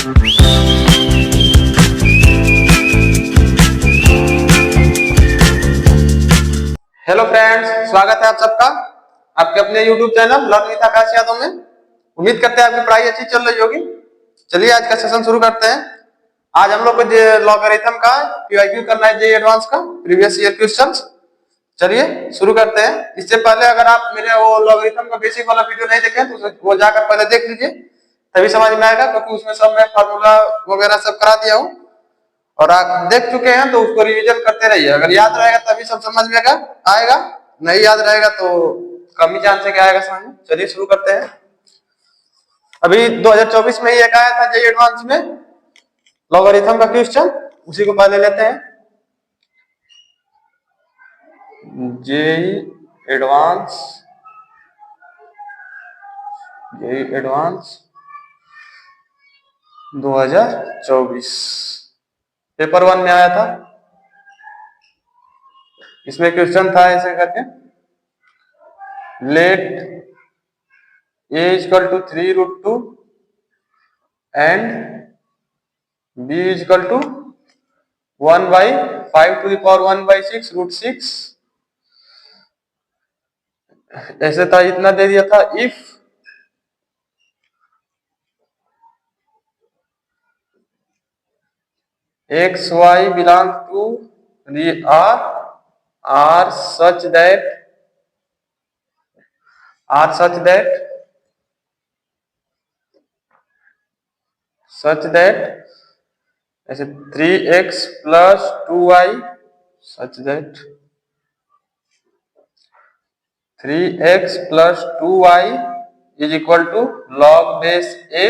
Hello friends, स्वागत है आप सबका आपके अपने यूट्यूब चैनल लर्न विद आकाश यादव में। उम्मीद करते हैं आपकी पढ़ाई अच्छी चल रही होगी। चलिए आज का सेशन शुरू करते हैं। आज हम लोग को लॉगरिथम का पीवाईक्यू करना है, जे एडवांस का प्रीवियस ईयर क्वेश्चंस। चलिए शुरू करते हैं। इससे पहले अगर आप मेरे वो लॉगरिथम का बेसिक वाला वीडियो नहीं देखे तो वो जाकर पहले देख लीजिए, तभी समझ में आएगा, क्योंकि उसमें सब मैं फार्मूला वगैरह सब करा दिया हूँ और आप देख चुके हैं तो उसको रिवीजन करते रहिए। अगर याद रहेगा तभी सब समझ में आएगा, नहीं याद रहेगा तो कम ही चांस है कि आएगा समझ में। चलिए शुरू करते हैं। अभी 2024 में ही एक आया था जे एडवांस में लॉगरिथम का क्वेश्चन, उसी को पहले लेते हैं। जे एडवांस 2024 पेपर 1 में आया था। इसमें क्वेश्चन था ऐसे करके, let a equal to 3√2 and b equal to 1/5⁴ ऐसे था। इतना दे दिया था, if x y belong to R such that ऐसे 3x plus 2y such that 3x plus 2y is equal to log base a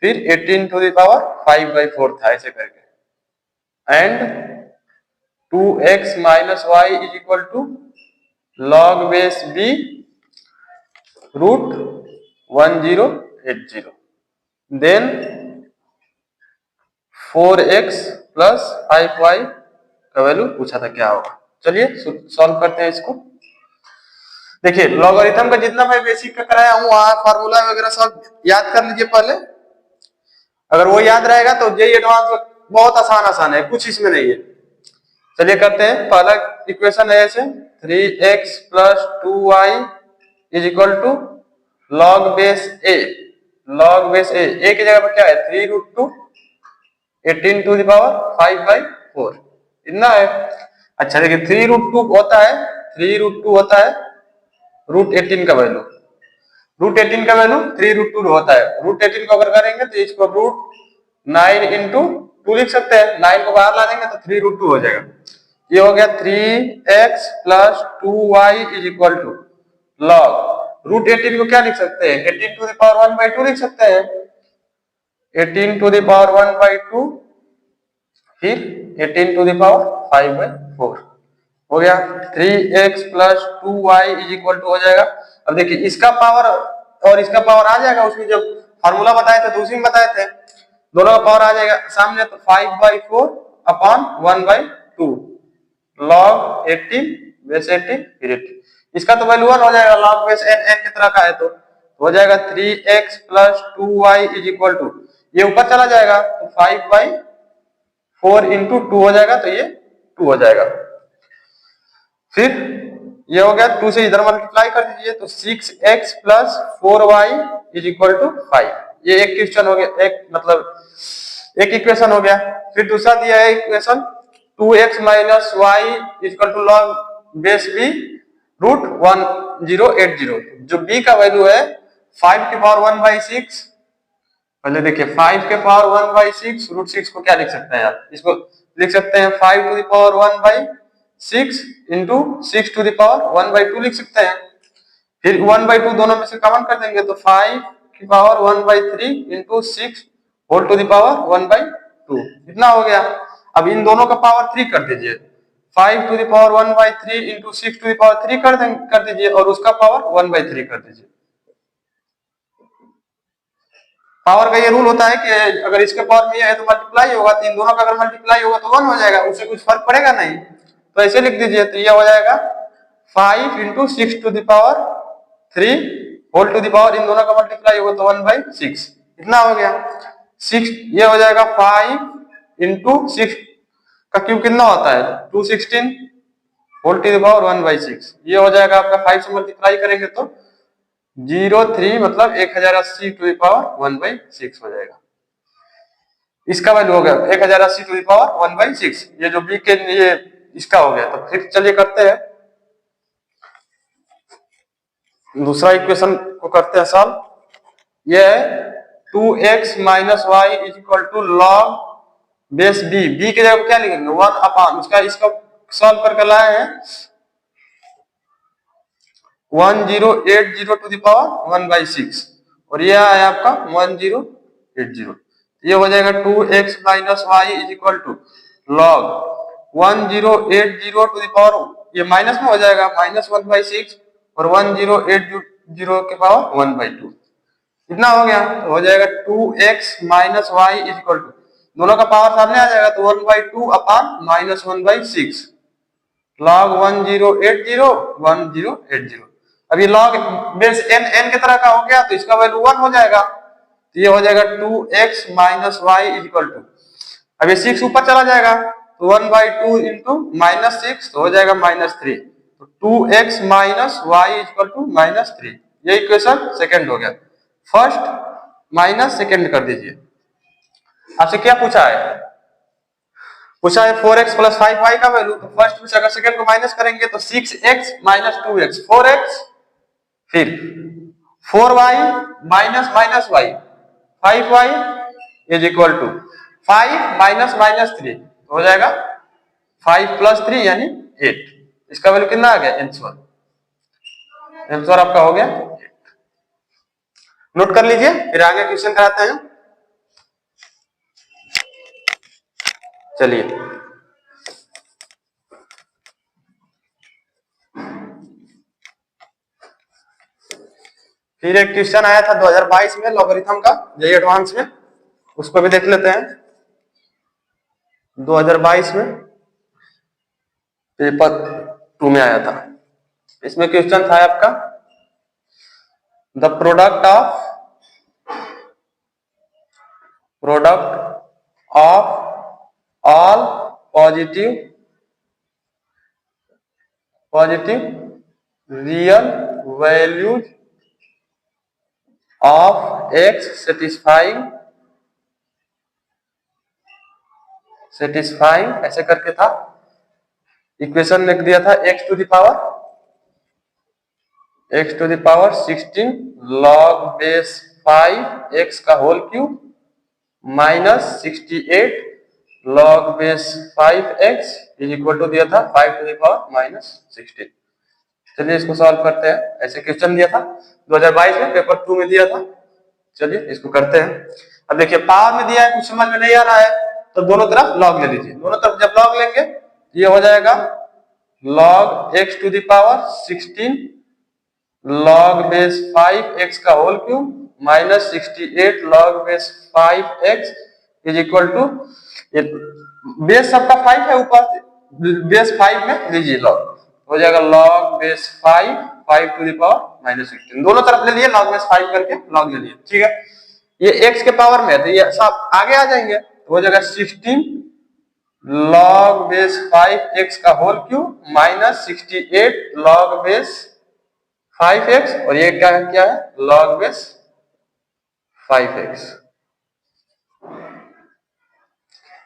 फिर 18⁵ था ऐसे करके, and 2x minus y is equal to log base b √1080, then 4x plus 5y का value पूछा था क्या होगा। चलिए सॉल्व करते हैं इसको। देखिए लॉगरिथम का जितना मैं बेसिक का कराया हूँ वहां फार्मूला वगैरह सब याद कर लीजिए पहले। अगर वो याद रहेगा तो जे एडवांस बहुत आसान है, कुछ इसमें नहीं है। चलिए करते हैं। पहला इक्वेशन है ऐसे, 3x plus 2y is equal to log base a की जगह पर क्या है, 3√2 18⁵ इतना है। अच्छा देखिए 3√2 होता है √18 का वैल्यू, √18 का वैल्यू 3√2 होता है। √18 को अगर करेंगे तो इसको √9 into 2 लिख सकते हैं। 9 को बाहर ला देंगे तो 3√2 हो जाएगा। ये हो गया 3x plus 2y is equal to log √18 को क्या लिख सकते हैं, 18⁻1/2 लिख सकते हैं। 18⁻1/2 फिर 18⁵ हो गया। 3x plus 2y is equal to हो जाएगा। अब देखिए इसका पावर और इसका पावर आ जाएगा, उसमें जब फार्मूला बताए थे तो उसी में बताए थे, दोनों का पावर आ जाएगा सामने, तो 5/4/1/2 log 18 बेस 18 फिर 18। इसका तो वैल्यू 1 हो जाएगा, log बेस n की तरह का है तो हो जाएगा 3x plus 2y is equal to, ये ऊपर चला जाएगा तो 5/4 into 2 हो जाएगा, तो ये 2 हो जाएगा। फिर ये हो गया, 2 से इधर मल्टीप्लाई कर दीजिए तो 6x plus 4y is equal to 5। ये एक क्वेश्चन हो गया, एक इक्वेशन हो गया। फिर दूसरा दिया है equation 2x minus y is equal to log base b √1080, जो b का वैल्यू है 5⁴1/6। पहले देखिए 5⁴1/6 √6 को क्या लिख सकते हैं आप, इसको लिख सकते हैं 5⁴1/6 into 6⁴1/2 लिख सकते हैं। फिर 1/2 दोनों में से कॉमन कर देंगे तो 5⁴1/3 into 6⁴1/2 इतना हो गया। अब इन दोनों का पावर 3 कर दीजिए, 5⁴1/3 into 6⁴3 कर दीजिए और उसका पावर 1/3 कर दीजिए। पावर का ये रूल होता है कि अगर इसके पावर में है तो मल्टीप्लाई होगा, तो इन दोनों का अगर मल्टीप्लाई होगा तो 1 हो जाएगा, उससे कुछ फर्क पड़ेगा नहीं, तो ऐसे लिख दीजिए। तो ये हो जाएगा 5 into 6⁵3 whole to the power, इन दोनों का मल्टीप्लाई होगा तो 1/6, इतना हो गया 6, ये हो जाएगा 5 इंटू 6 का क्यूब कितना होता है 216 होल टू द पावर 1/6। ये हो जाएगा आपका 5 से मल्टीप्लाई करेंगे तो 03 मतलब 1080 टू द पावर 1/6 हो जाएगा। इसका वैल्यू हो गया 1080 टू द पावर 1/6। ये जो बी के ये इसका हो गया। तो फिर चलिए करते हैं दूसरा इक्वेशन को करते हैं सॉल्व। ये है 2x minus y is equal to log base B. B की जगह क्या लिखेंगे 1 अपॉन इसका सॉल्व करके लाए हैं 1080 टू द पावर 1/6 और ये आया आपका 1080। ये हो जाएगा 2x minus y is equal to log 1080 to the power ये माइनस में हो जाएगा -1/6 और 1080 के पावर 1/2 इतना हो गया। तो हो जाएगा 2x minus y is equal to दोनों का पावर सामने आ जाएगा तो 1/2 अपॉन -1/6 log 1080 अभी log बेस n की तरह का हो गया तो इसका वैल्यू 1 हो जाएगा। तो ये हो जाएगा 2x minus y is equal to अभी 6 ऊपर चला जाएगा तो 1/2 इंटू -6 तो हो जाएगा -3। तो 2x minus y is equal to -3। ये इक्वेशन सेकंड हो गया। फर्स्ट माइनस सेकंड कर दीजिए। आपसे क्या पूछा है 4x प्लस 5y का वैल्यू। तो फर्स्ट में से अगर सेकंड को माइनस करेंगे तो 6x माइनस 2x 4x फिर 4y minus y 5y is equal to 5 minus -3 तो हो जाएगा 5 प्लस 3 यानी 8। इसका वैल्यू कितना आ गया आंसर आपका हो गया 8। नोट कर लीजिए फिर आगे क्वेश्चन कराते हैं। चलिए फिर एक क्वेश्चन आया था 2022 में लॉगरिथम का जेईई एडवांस में, उसको भी देख लेते हैं। 2022 में पेपर 2 में आया था। इसमें क्वेश्चन था आपका the product of all positive real values of x satisfying ऐसे करके था। इक्वेशन लिख दिया था x to the power 16 log base 5 x का whole cube minus 68 log base 5x is equal to दिया था 5 टू द पावर -16। चलिए इसको सॉल्व करते हैं। ऐसे क्वेश्चन दिया था 2022 में पेपर 2 में दिया था। चलिए इसको करते हैं। अब देखिए पावर में दिया है कुछ समझ में नहीं आ रहा है तो दोनों तरफ लॉग ले लीजिए। दोनों तरफ जब लॉग लेंगे ये हो जाएगा log x to the power 16 log base 5x का whole cube minus 68 log base 5x is equal to base सबका 5 है ऊपर बेस 5 में लीजिए लॉग हो जाएगा log base 5 to the power -16 दोनों तरफ ले लिए log बेस 5 करके लॉग ले लिए। ठीक है ये x के पावर में है तो ये सब आगे आ जाएंगे तो हो जाएगा 16 log बेस 5x का whole cube minus 68 log base 5x और ये क्या है log बेस 5x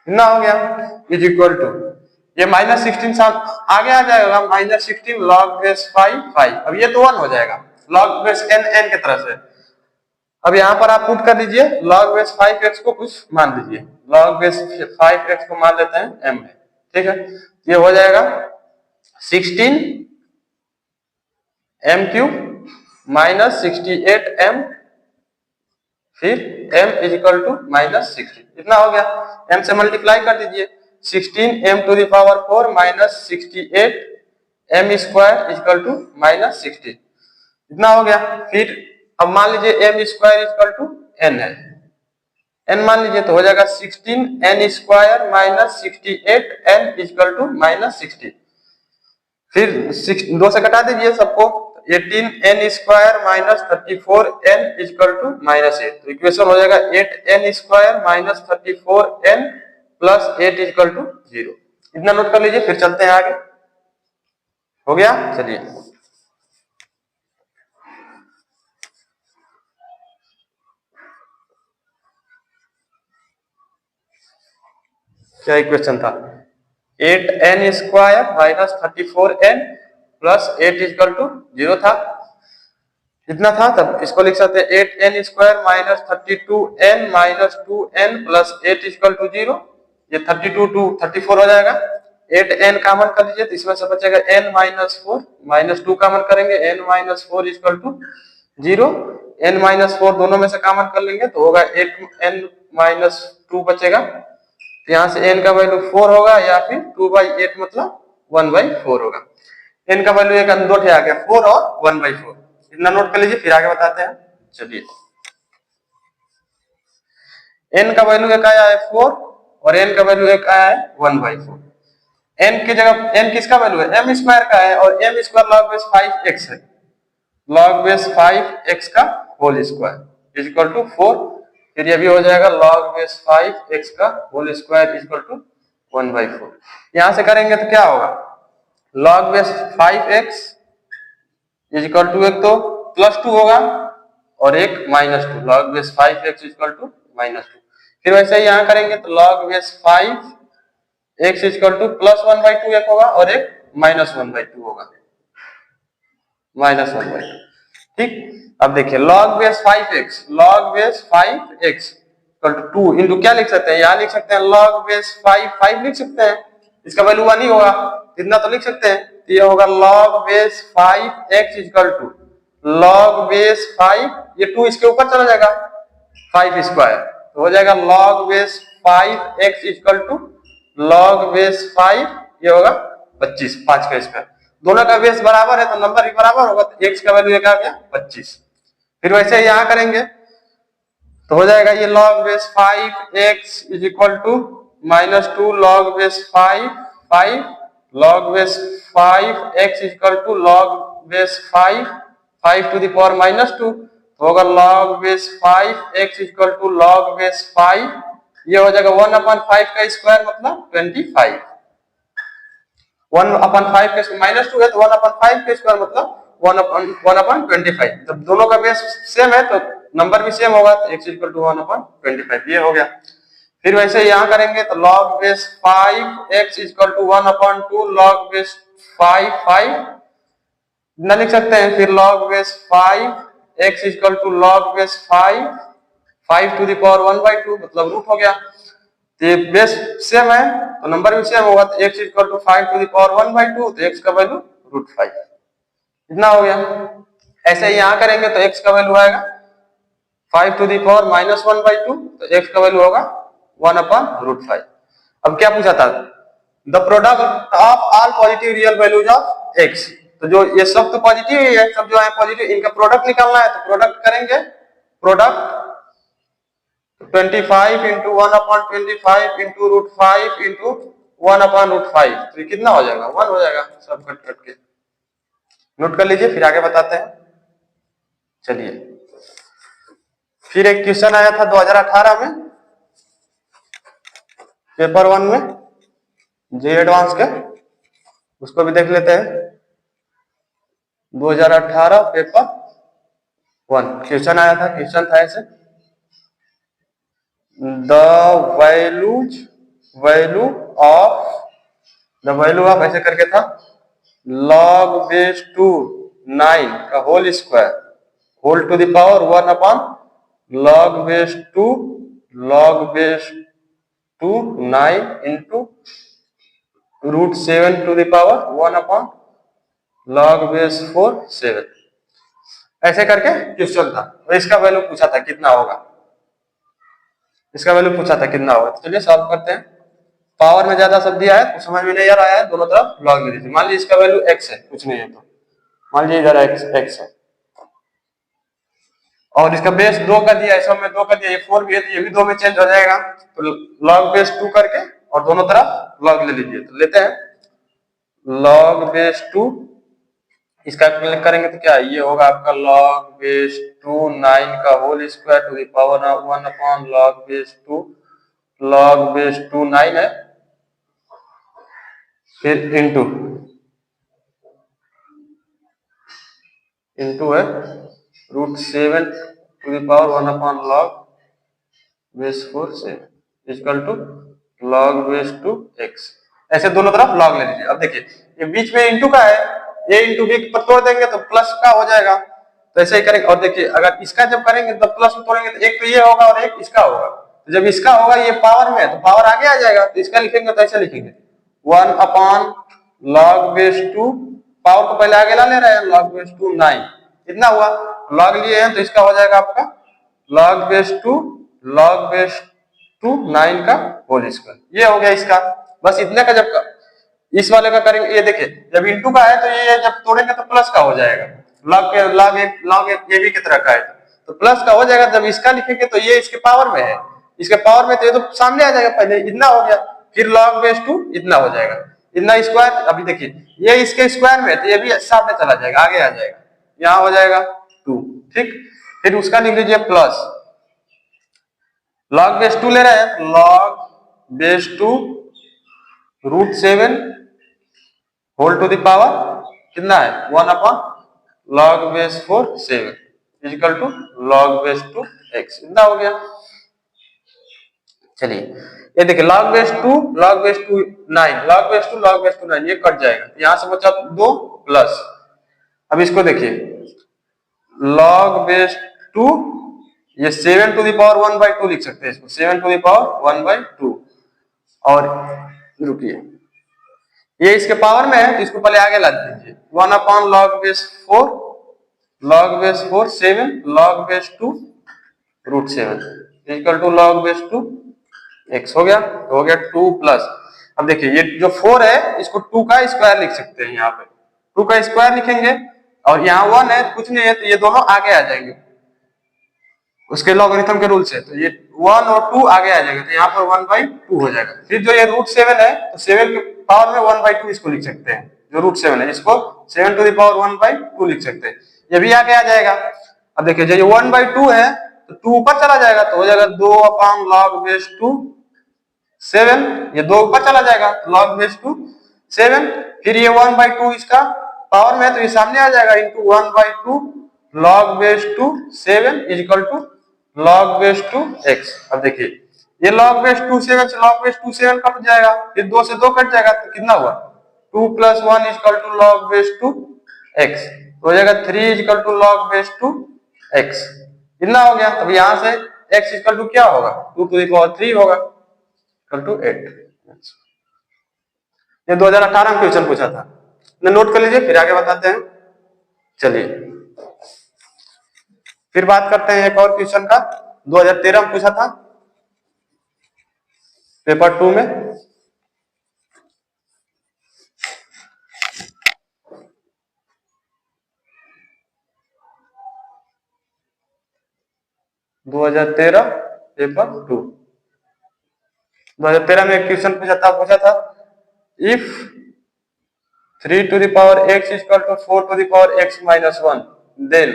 ना हो गया इज इक्वल टू ये -16 आगे आ जाएगा -16 log बेस 5 अब ये तो 1 हो जाएगा log बेस n की तरह से। अब यहां पर आप पुट कर दीजिए log बेस 5x को कुछ मान लीजिए log बेस 5x को मान लेते हैं m है। ठीक है ये हो जाएगा 16 m क्यूब माइनस 68 m फिर m इज इक्वल टू -16 इतना हो गया। m से मल्टीप्लाई कर दीजिए 16 m to the power 4 minus 68 m square is equal to -16 इतना हो गया। फिर अब मान लीजिए m square is equal to n है n मान लीजिए तो हो जाएगा 16 n square minus 68 n is equal to -16 फिर 2 से कटा दीजिए सबको 18n square minus 34n equal to -8। तो इक्वेशन हो जाएगा 8n square minus 34n plus 8 equal to 0। इतना नोट कर लीजिए, फिर चलते हैं आगे। हो गया, चलिए। क्या इक्वेशन था? 8n square minus 34n plus 8 equal to 0 था। इतना था, तब इसको लिख सकते हैं 8n square minus 32n minus 2n plus 8 equal to 0। ये 32 टू 34 हो जाएगा। 8n कॉमन कर लीजिए तो इसमें से बचेगा n माइनस 4, माइनस 2 कॉमन करेंगे n minus 4 equal to 0। n minus 4 दोनों में से कॉमन कर लेंगे तो होगा 8n माइनस 2 बचेगा। तो यहाँ से n का वैल्यू 4 होगा या फिर 2/8 मतलब 1/4 होगा। n का वैल्यू एक दो आ गया, 4 और 1/4। इतना नोट कर लीजिए, फिर आगे बताते हैं। चलिए, n का वैल्यू एक आया है 4 और n का वैल्यू एक आया है 1/4। n की जगह n किसका वैल्यू है? m स्क्वायर का है और m square log base 5x है। log बेस 5x का whole square is equal to 4। फिर ये भी हो जाएगा log बेस 5x का whole square is equal to 1/4। यहां से करेंगे तो क्या होगा? log base 5x is equal to एक तो +2 होगा और एक -2। log base 5x equal to -2। फिर वैसे ही यहाँ करेंगे तो log base 5x equal to +1/2 एक होगा और एक -1/2 होगा, -1/2। ठीक, अब देखिए log base 5x, log base 5x equal to 2 into क्या लिख सकते हैं? यहाँ लिख सकते हैं log बेस 5 लिख सकते हैं, इसका वैल्यू 1 ही होगा, इतना तो लिख सकते हैं। तो ये होगा log base 5x equal to log base 5, ये 2 इसके ऊपर चला जाएगा 5 स्क्वायर, तो हो जाएगा log base 5x equal to log base 5, ये होगा 25, 5 का स्क्वायर। दोनों का बेस बराबर है तो नंबर भी बराबर होगा, तो x का वैल्यू एक आ गया 25। फिर वैसे ही यहां करेंगे तो हो जाएगा ये log base 5x is equal to -2 log base 5 log base 5x equal to log base 5 to the power -2, तो होगा log base 5x equal to log base 5, ये हो जाएगा 1/5 का स्क्वायर मतलब 25। 1/5 का -2 है तो 1/5 का स्क्वायर मतलब 1/25। जब दोनों का बेस सेम है तो नंबर भी सेम होगा, तो x इक्वल टू 1/25, ये हो गया। फिर वैसे यहां करेंगे तो log base 5x equal to 1/2 log base 5 ना लिख सकते हैं। फिर log base 5x equal to log base 5 to the power 1/2 मतलब रूट हो गया। तो ये बेस सेम है तो नंबर भी सेम होगा, तो x equal to 5 to the power 1/2, तो x का वैल्यू √5, इतना हो गया। ऐसे ही यहां करेंगे तो x का वैल्यू आएगा 5 टू द पावर -1/2, तो x का वैल्यू होगा 1/√5। अब क्या पूछा था? The product of all positive real values of x। तो जो ये सब तो पॉजिटिव ही है, सब जो है पॉजिटिव, इनका प्रोडक्ट निकालना है तो प्रोडक्ट करेंगे। प्रोडक्ट 25 इंटू 1/25 इंटू √5 इंटू 1/√5, तो ये कितना हो जाएगा? 1 हो जाएगा। सब कट कट के नोट कर लीजिए, फिर आगे बताते हैं। चलिए, फिर एक क्वेश्चन आया था 2018 में, पेपर 1 में, जे एडवांस के, उसको भी देख लेते हैं। 2018 पेपर 1 क्वेश्चन आया था, क्वेश्चन था ऐसे, द वैल्यू ऑफ ऐसे करके था, log बेस 2 9 का whole square whole to the power 1/log base 2 9 into √7 to the power 1/log base 4 7, ऐसे करके क्वेश्चन था। तो इसका वैल्यू पूछा था कितना होगा, इसका वैल्यू पूछा था कितना होगा। चलिए सॉल्व करते हैं। पावर में ज्यादा सब दिया है तो समझ में नहीं आ रहा है, दोनों तरफ लॉग ले लीजिए। मान लीजिए इसका वैल्यू x है, कुछ नहीं है तो मान लीजिए इधर x है और इसका बेस 2 का दिया है, सब में 2 का दिया, ये 4 भी है तो ये भी 2 में चेंज हो जाएगा, तो log बेस 2 करके और दोनों तरफ लॉग ले लीजिए। तो लेते हैं log बेस 2 इसका क्लिक करेंगे तो क्या ये होगा आपका log बेस 2 9 का whole square to the power 1 upon log base 2 9 है, फिर इंटू है √7 to the power 1 upon log base 4 से equal to log base 2 x। ऐसे दोनों तरफ log ले लीजिए। अब देखिए ये बीच में इंटू का है, ये इंटू बी पर तोड़ देंगे तो प्लस का हो जाएगा, तो ऐसे ही करेंगे। और देखिए अगर इसका जब करेंगे तो प्लस में तोड़ेंगे तो एक तो ये होगा और एक इसका होगा, तो जब इसका होगा ये पावर में है तो पावर आगे आ जाएगा, तो इसका लिखेंगे तो ऐसे लिखेंगे 1 अपॉन log बेस 2, पावर को पहले आगे ला ले रहे हैं, log बेस 2 9 इतना हुआ, log लिए हैं तो इसका हो जाएगा आपका log बेस 2 9 का होल स्क्वायर। ये हो गया इसका, बस इतने का जब इस वाले का करेंगे, ये देखिए जब इंटू का है तो ये जब तोड़ेंगे तो प्लस का हो जाएगा, log ये भी की तरह का है तो प्लस का हो जाएगा। जब इसका लिखेंगे तो ये इसके पावर में है, इसके पावर में तो ये तो सामने आ जाएगा, पहले इतना हो गया, फिर log बेस 2 इतना हो जाएगा, इतना स्क्वायर। अभी देखिए ये इसके स्क्वायर में है तो ये भी सामने चला जाएगा, आगे आ जाएगा, यहाँ हो जाएगा 2, ठीक। फिर उसका लिख लीजिए प्लस log बेस 2 ले रहे हैं, log base 2 √7 whole to the power कितना है 1 upon log base 4 7 equal to log base 2 x, इतना हो गया। चलिए ये देखिए log बेस 2 9 ये कट जाएगा, यहां से बचा 2 प्लस। अब इसको देखिए log बेस 2 ये 7 टू द पावर 1/2 लिख सकते हैं इसको, 7 टू द पावर 1/2। और रुकिए ये इसके पावर में है तो इसको पहले आगे ला दीजिए 1 upon log base 4 7 log base 2 √7 equal to log base 2 x हो गया, तो हो गया 2 प्लस। अब देखिए ये जो 4 है इसको 2 का स्क्वायर लिख सकते हैं, यहाँ पे 2 का स्क्वायर लिखेंगे और यहाँ 1 है कुछ नहीं है तो ये दोनों आगे आ जाएंगे उसके लॉगरिथम के रूल से, तो ये 1 और 2 आगे आ जाएगा, तो यहाँ पर 1/2 हो जाएगा। फिर जो ये √7 है तो 7 के पावर में 1/2 इसको लिख सकते हैं, जो √7 है इसको 7 टू द पावर 1/2 लिख सकते हैं, ये भी आगे आ जाएगा। अब देखिए जो ये 1/2 है तो 2 ऊपर चला जाएगा तो हो जाएगा 2 अपॉन log बेस 2 7, ये 2 ऊपर चला जाएगा log बेस 2 7, फिर ये 1/2 इसका पावर में है तो ये सामने आ जाएगा into 1/2 log base 2 7 equal to log base 2 x। अब देखिए ये log बेस 2 7 से log बेस 2 7 कट जाएगा, फिर 2 से 2 कट जाएगा तो कितना हुआ 2 + 1 equal to log base 2 x, तो हो जाएगा 3 equal to log base 2 x, इतना हो गया। तब यहां से x इक्वल टू क्या होगा 2 टू द पावर 3 होगा इक्वल टू 8। ये 2018 में क्वेश्चन पूछा था, नोट कर लीजिए फिर आगे बताते हैं। चलिए फिर बात करते हैं एक और क्वेश्चन का, 2013 में पूछा था पेपर 2 में। पेपर 2 2013 में एक क्वेश्चन पूछा था if 3 to the power x equal to 4 to the power x minus 1 then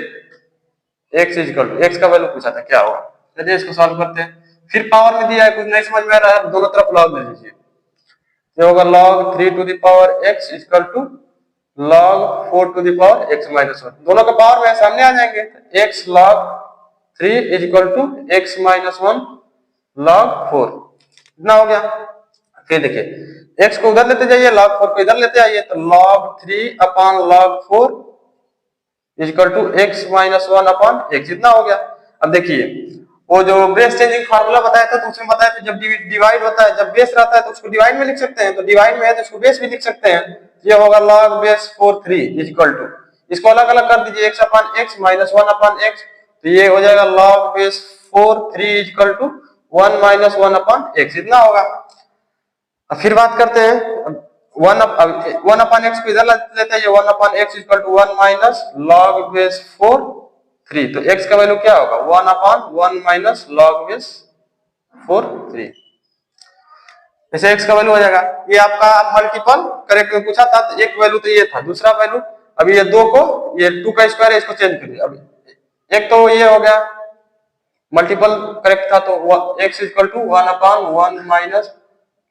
x equal to, x का वैल्यू पूछा था क्या होगा। चलिए इसको सॉल्व करते हैं। फिर पावर में दिया है, कुछ नहीं समझ में आ रहा है, दोनों तरफ log ले लीजिए, ये होगा log 3 to the power x equal to log 4 to the power x minus 1, दोनों का पावर में सामने आ जाएंगे, x log 3 equal to x minus 1 log 4, इतना हो गया। फिर देखिए x को उधर लेते जाइए, log 4 को इधर लेते आइए, तो log 3 upon log 4 equal to x minus 1 upon x, इतना हो गया। अब देखिए वो जो बेस चेंजिंग फार्मूला बताया था तो उसमें बताया था जब डिवाइड होता है, जब बेस रहता है तो उसको डिवाइड में लिख सकते हैं, तो डिवाइड में है तो उसको बेस भी लिख सकते हैं, ये होगा log बेस 4 3 इक्वल टू, इसको अलग अलग कर दीजिए x upon x minus 1 upon x, तो ये हो जाएगा log base 4 3 equal to 1 minus 1 upon x, इतना होगा। अब फिर बात करते हैं 1 अपॉन x को इधर लेते हैं, 1 upon x equal to 1 minus log base 4 3, तो x का वैल्यू क्या होगा 1 अपॉन 1 माइनस log बेस 4 3, ऐसे x का वैल्यू हो जाएगा। ये आपका मल्टीपल करेक्ट में पूछा था, तो एक वैल्यू तो ये था, दूसरा वैल्यू अभी ये 2 को, ये 2 का स्क्वायर है, इसको चेंज करिए। अभी एक तो ये हो गया मल्टीपल करेक्ट था, तो x equal to 1/1 minus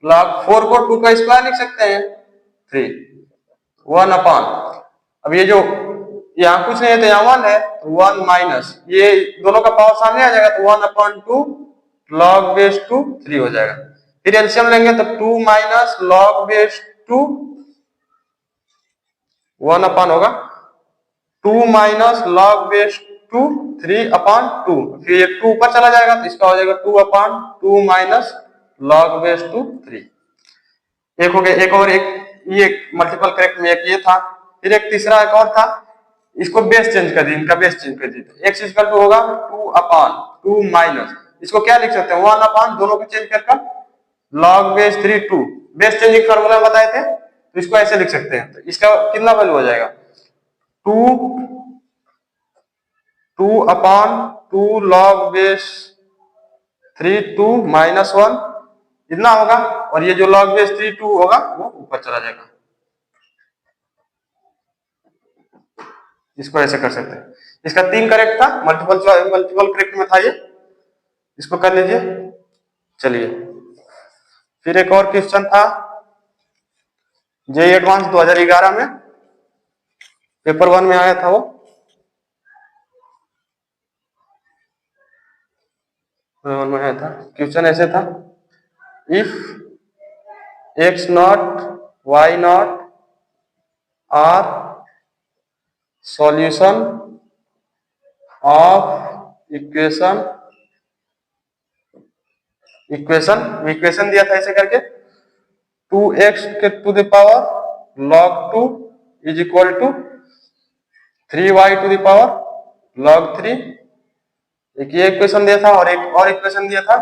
log 4 को 2 का स्क्वायर लिख सकते हैं 3 1 अपान, अब ये जो यहाँ कुछ नहीं है तो यहाँ 1 है, तो 1 माइनस ये दोनों का पावर सामने आ जाएगा, तो 1/2 log बेस 2 3 हो जाएगा। फिर एलसीएम लेंगे तो 2 माइनस log बेस 2 1 अपान होगा 2 माइनस log बेस 2 3/2, फिर ये 2 ऊपर चला जाएगा तो इसका हो जाएगा 2/2 माइनस log बेस 2 3। एक हो गया, एक और एक ये मल्टीपल करेक्ट में एक ये था, फिर एक तीसरा एक और था, इसको बेस चेंज कर दिए, इनका बेस चेंज कर दिए। x इक्वल टू होगा 2/2 माइनस, इसको क्या लिख सकते हैं 1/, दोनों को चेंज कर log base 3 2, base changing formula बताए थे, तो इसको ऐसे लिख सकते हैं। तो इसका कितना वैल्यू हो जाएगा 2/2 log बेस 3 2 माइनस 1 इतना होगा, और ये जो log बेस 3 2 होगा वो ऊपर चला जाएगा। इसको ऐसे कर सकते हैं। इसका 3 करेक्ट था, मल्टीपल करेक्ट में था ये, इसको कर लीजिए। चलिए फिर एक और क्वेश्चन था जेईई एडवांस 2011 में, पेपर 1 में आया था वो, में आया था। क्वेश्चन ऐसे था, if x not y not are solution of equation दिया था ऐसे करके 2x के to the power log 2 is equal to 3y to the power log 3, एक ये इक्वेशन दिया था, और एक और इक्वेशन दिया था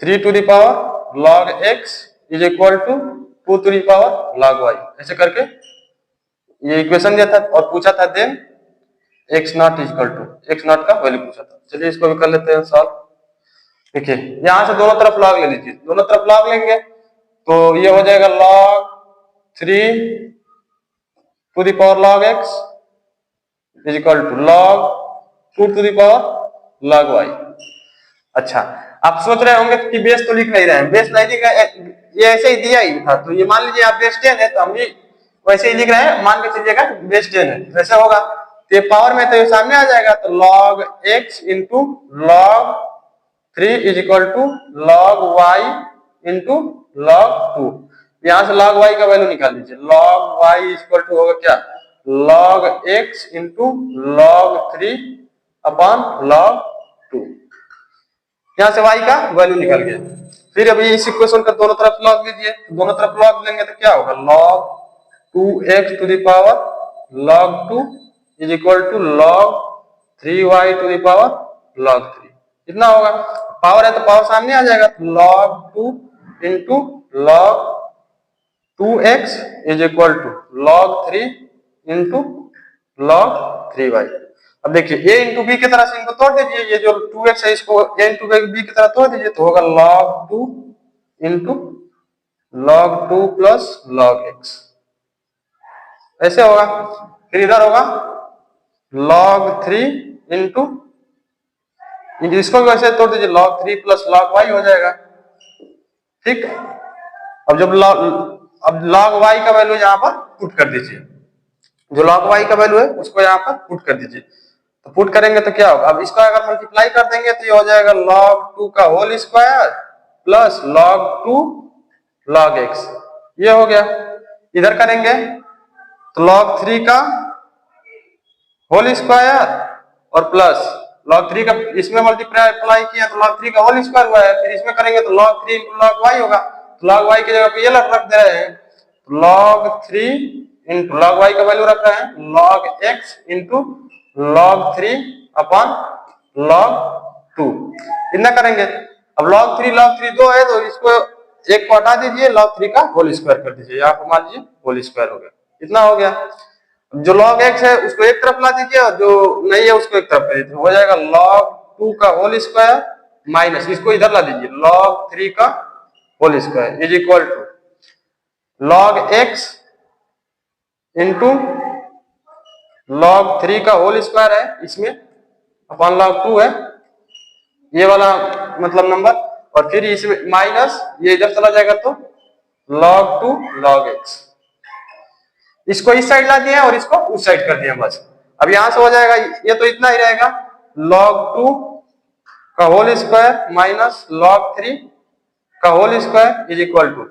3 to the power log x is equal to 2 to the power log y, ऐसे करके ये इक्वेशन दिया था और पूछा था then x not equal to, x not का वैल्यू पूछा था। चलिए इसको भी कर लेते हैं सॉल्व। देखिए यहां से दोनों तरफ log ले लीजिए, दोनों तरफ log लेंगे तो ये हो जाएगा log 3 to the power log x is equal to log 2 to the power log y। अच्छा, आप सोच रहे होंगे कि बेस तो लिख नहीं रहे हैं, बेस नहीं लिख रहे, ये ऐसे ही दिया ही था, तो ये मान लीजिए आप बेस 10 है तो हम भी वैसे ही लिख रहे हैं, मान के चलिएगा बेस 10 है, वैसे होगा तो ये पावर में तो ये सामने आ जाएगा, तो log x into log 3 is equal to log y into log 2। यहां से log y का वैल्यू निकाल लीजिए, log y is equal to होगा क्या log x into log 3 upon log 2। यहां से y का वैल्यू निकल गया। फिर अभी इस इक्वेशन का दोनों तरफ log लीजिए, दोनों तरफ log लेंगे तो क्या होगा log 2x to the power log 2 is equal to log 3y to the power log 3, इतना होगा। पावर है तो पावर सामने आ जाएगा, तो log 2 into log 2x is equal to log 3 into log 3y। अब देखिए a इंटू बी की तरह से इनको तोड़ दीजिए, ये जो 2x है इसको a इंटू बी की तरह तोड़ दीजिए, तो होगा log 2 into log 2 plus log x, ऐसे होगा। फिर इधर होगा log 3 इंटू, इसको भी वैसे तोड़ दीजिए, log 3 प्लस log y हो जाएगा। ठीक, अब जब अब log y का वैल्यू यहाँ पर पुट कर दीजिए, जो log y का वैल्यू है उसको यहाँ पर पुट कर दीजिए, तो पुट करेंगे तो क्या होगा, अब इसका अगर मल्टीप्लाई कर देंगे तो ये हो जाएगा log 2 का whole square plus log 2 log x, ये हो गया। इधर करेंगे तो log 3 का होल स्क्वायर और प्लस log 3 का, इसमें मल्टीप्लाई किया तो log 3 का होल स्क्वायर हुआ है, फिर इसमें करेंगे तो log 3 इंटू log y होगा, तो log y की जगह पे ये रख दे रहे हैं, log 3 इंटू log y का वैल्यू रख रहे हैं log x into log 3 upon log 2, इतना करेंगे। अब log 3 2 है तो इसको एक को हटा दीजिए, log 3 का होल स्क्वायर कर दीजिए, यहाँ पर मान लीजिए होल स्क्वायर हो गया, इतना हो गया। जो log x है उसको एक तरफ ला दीजिए और जो नहीं है उसको एक तरफ कर दीजिए, हो जाएगा log 2 का होल स्क्वायर माइनस, इसको इधर ला दीजिए log 3 का whole square is equal to log x into log 3 का होल स्क्वायर है इसमें अपॉन log 2 है ये वाला मतलब नंबर, और फिर इसमें माइनस ये इधर चला जाएगा तो log 2 log x। इसको इस साइड ला दिए और इसको उस साइड कर दिए बस। अब यहां से हो जाएगा ये तो इतना ही रहेगा log 2 का होल स्क्वायर माइनस log 3 का whole square is equal to,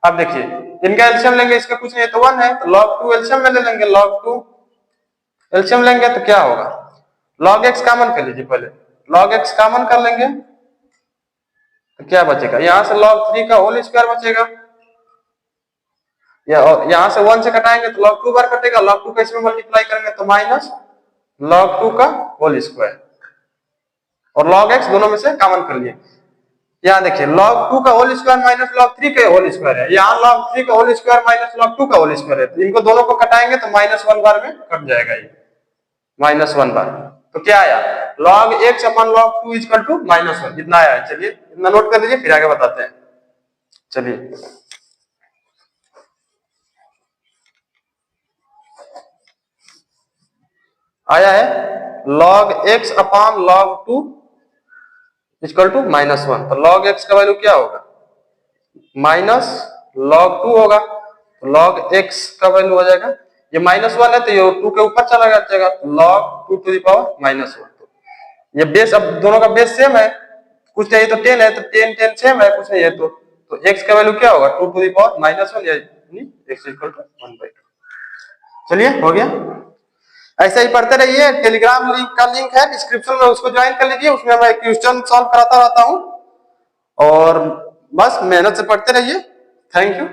अब देखिए इनका एलसीएम लेंगे, इसका कुछ नहीं तो 1 है तो log 2 एलसीएम में ले लेंगे, log 2 एलसीएम लेंगे तो क्या होगा log x कॉमन कर लीजिए, पहले log x कॉमन कर लेंगे तो क्या बचेगा, यहां से log 3 का होल स्क्वायर बचेगा, यहां से 1 से कटाएंगे तो log 2 बार कटेगा, log 2 का इसमें मल्टीप्लाई करेंगे तो माइनस log 2 का होल स्क्वायर, और log x दोनों में से कॉमन कर लिए। यहाँ देखिए log 2 का होल स्क्वायर माइनस log 3 का होल स्क्वायर है, यहाँ log 3 का होल स्क्वायर माइनस log 2 का होल स्क्वायर है, तो इनको दोनों को कटाएंगे तो -1 बार में कट जाएगा ये -1 बार। तो क्या आया log x upon log 2 equal to -1 इतना आया है। चलिए इतना नोट कर लीजिए फिर आगे बताते हैं। चलिए आया है log x upon log 2 equal to -1, तो log x का वैल्यू क्या होगा माइनस log 2 होगा, तो log x का वैल्यू हो जाएगा, ये -1 है तो ये 2 के ऊपर चला जाएगा तो log 2 टू द पावर -1। तो ये बेस अब दोनों का बेस सेम है, कुछ नहीं तो 10 है तो 10 सेम है, कुछ नहीं है तो x का वैल्यू क्या होगा 2 टू द पावर -1 यानी x इक्वल टू 1/2। चलिए हो गया, ऐसे ही पढ़ते रहिए। टेलीग्राम लिंक का लिंक है डिस्क्रिप्शन में, उसको ज्वाइन कर लीजिए, उसमें मैं क्वेश्चन सॉल्व कराता रहता हूँ, और बस मेहनत से पढ़ते रहिए। Thank you.